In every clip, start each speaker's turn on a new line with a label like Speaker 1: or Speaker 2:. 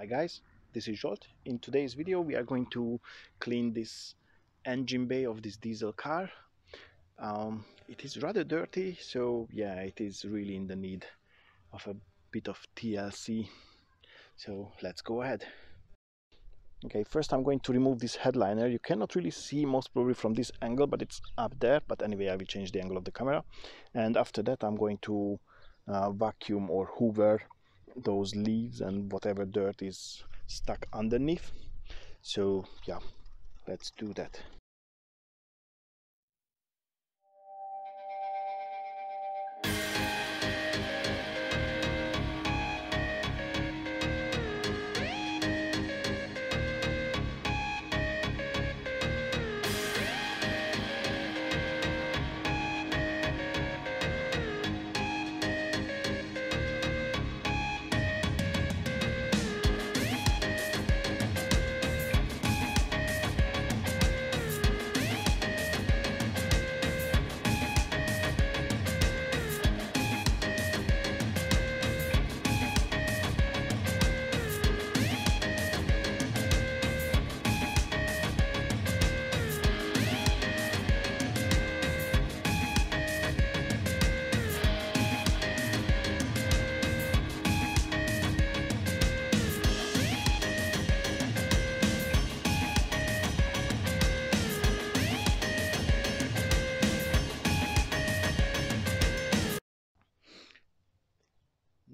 Speaker 1: guys, this is Jolt. In today's video we are going to clean this engine bay of this diesel car. It is rather dirty, so yeah, it is really in the need of a bit of TLC. So let's go ahead. Okay, first I'm going to remove this headliner. You cannot really see most probably from this angle, but it's up there. But anyway, I will change the angle of the camera. And after that I'm going to vacuum or hoover those leaves and whatever dirt is stuck underneath. So yeah, let's do that.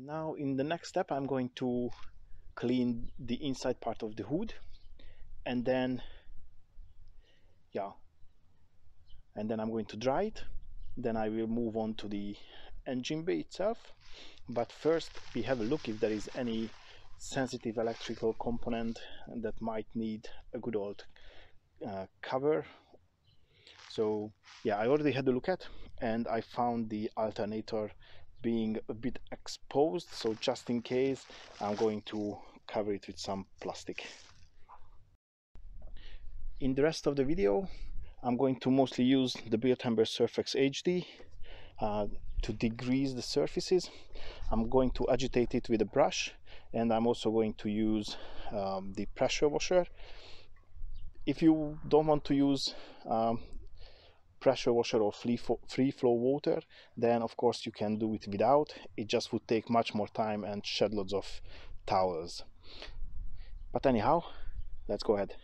Speaker 1: Now in the next step I'm going to clean the inside part of the hood, and then I'm going to dry it. Then I will move on to the engine bay itself, but first we have a look if there is any sensitive electrical component that might need a good old cover. So yeah, I already had a look at, and I found the alternator being a bit exposed, so just in case I'm going to cover it with some plastic. In the rest of the video I'm going to mostly use the Biotember Surfex HD to degrease the surfaces. I'm going to agitate it with a brush, and I'm also going to use the pressure washer. If you don't want to use pressure washer or free flow water, then of course you can do it without. It just would take much more time and shed loads of towels. But anyhow, let's go ahead.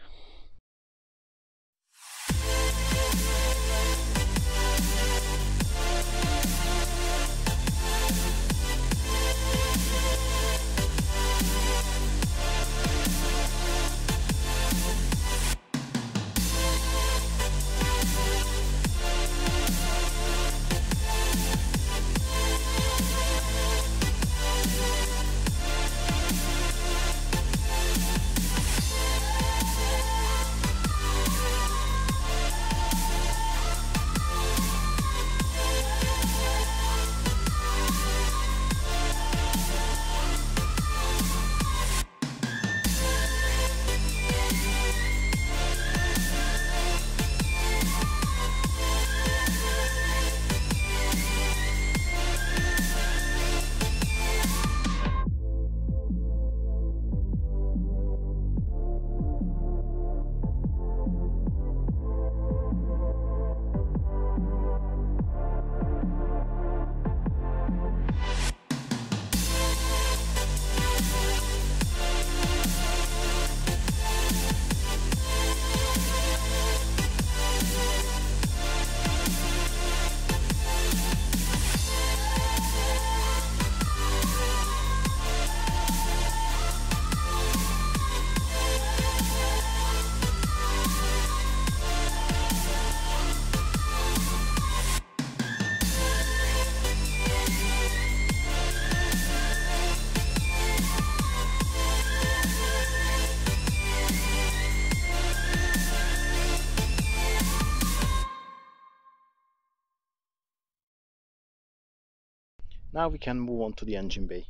Speaker 1: Now we can move on to the engine bay.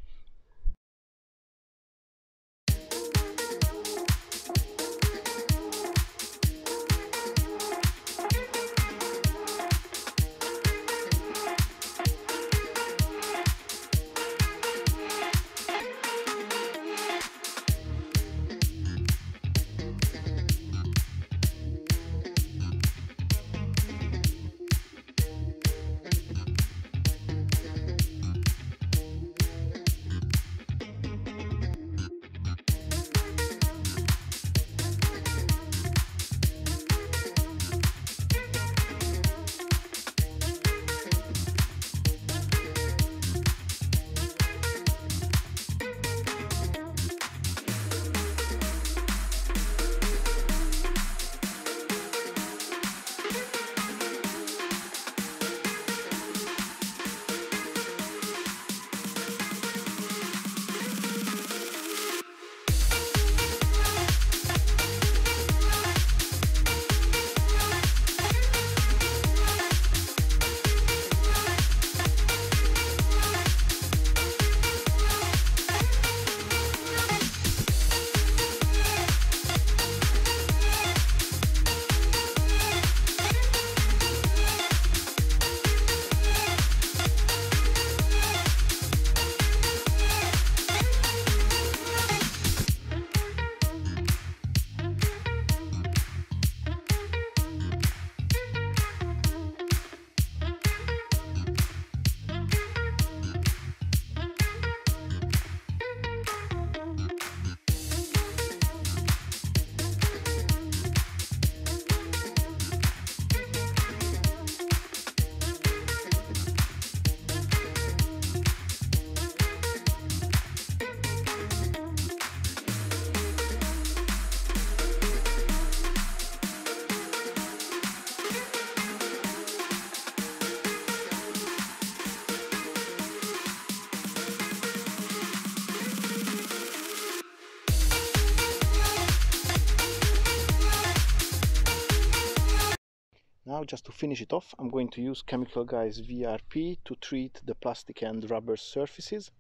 Speaker 1: Now, just to finish it off, I'm going to use Chemical Guys VRP to treat the plastic and rubber surfaces.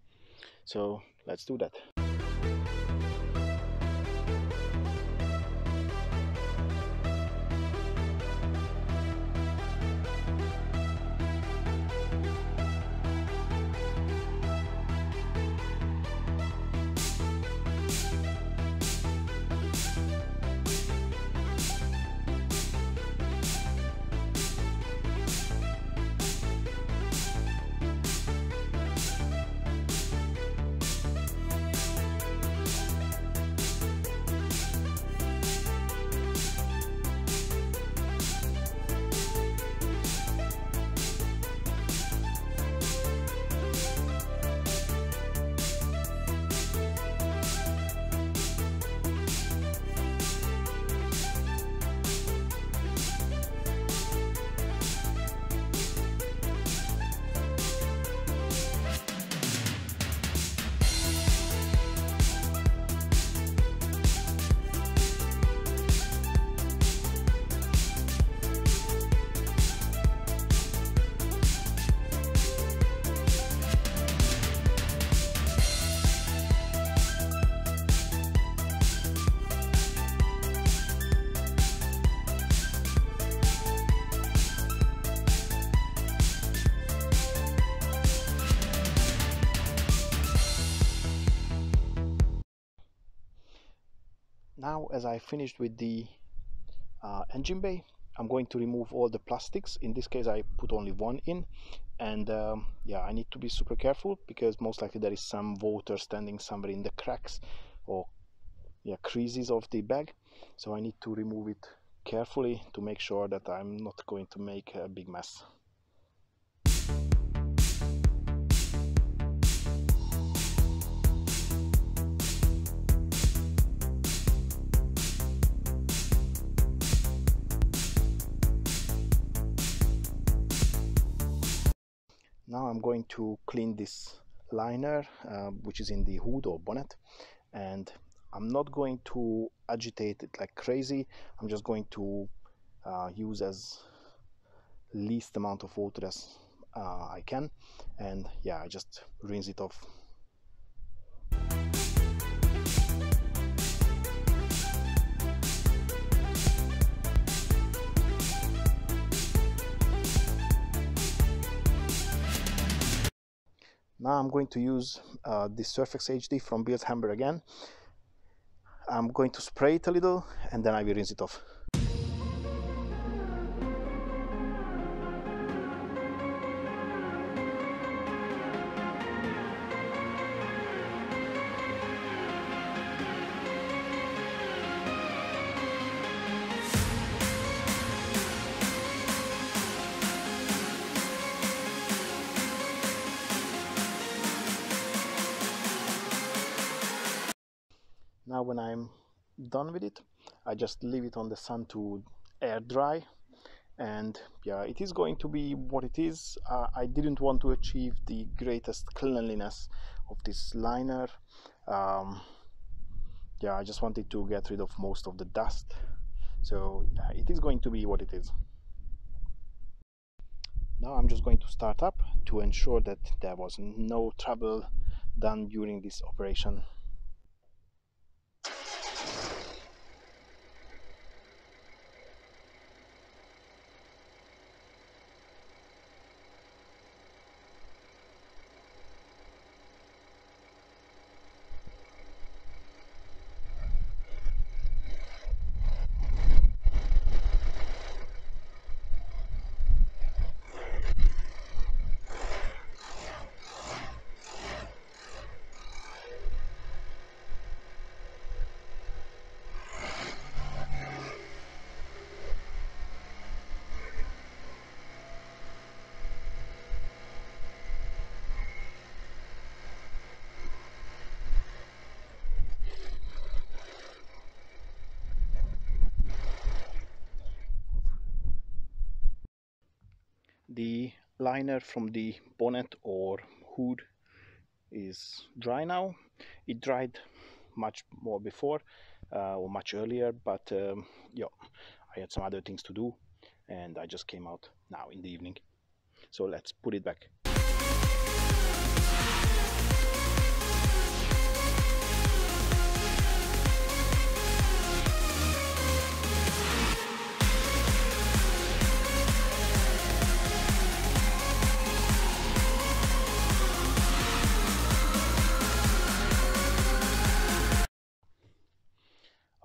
Speaker 1: So let's do that. Now, as I finished with the engine bay, I'm going to remove all the plastics. In this case, I put only one in, and yeah, I need to be super careful because most likely there is some water standing somewhere in the cracks or yeah, creases of the bag. So I need to remove it carefully to make sure that I'm not going to make a big mess. Now I'm going to clean this liner, which is in the hood or bonnet, and I'm not going to agitate it like crazy. I'm just going to use as least amount of water as I can, and yeah, I just rinse it off. Now I'm going to use this Surface HD from Bill's Hammer again. I'm going to spray it a little and then I will rinse it off. Now when I'm done with it, I just leave it on the sun to air dry, and yeah, it is going to be what it is. I didn't want to achieve the greatest cleanliness of this liner. Yeah, I just wanted to get rid of most of the dust, so yeah, it is going to be what it is. Now I'm just going to start up to ensure that there was no trouble done during this operation. The liner from the bonnet or hood is dry now. It dried much more before or much earlier, but yeah, I had some other things to do, and I just came out now in the evening. So let's put it back.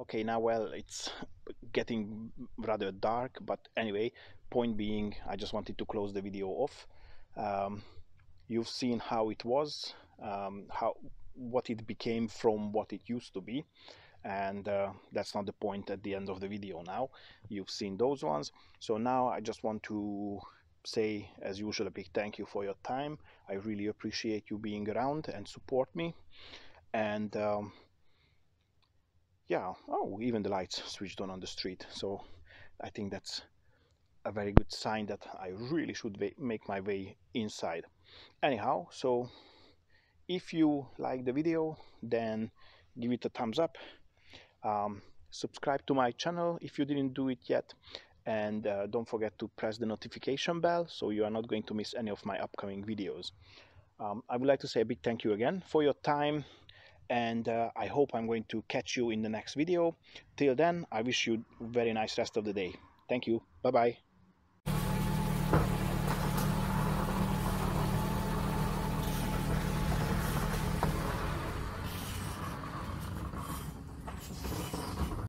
Speaker 1: Okay, now, well, it's getting rather dark, but anyway, point being, I just wanted to close the video off. You've seen how it was, what it became from what it used to be, and that's not the point at the end of the video. Now you've seen those ones, so now I just want to say, as usual, a big thank you for your time. I really appreciate you being around and support me. And yeah, oh, even the lights switched on the street, so I think that's a very good sign that I really should make my way inside. Anyhow, so if you like the video, then give it a thumbs up. Subscribe to my channel if you didn't do it yet, and don't forget to press the notification bell so you are not going to miss any of my upcoming videos. I would like to say a big thank you again for your time, and I hope I'm going to catch you in the next video. Till then, I wish you a very nice rest of the day. Thank you. Bye bye.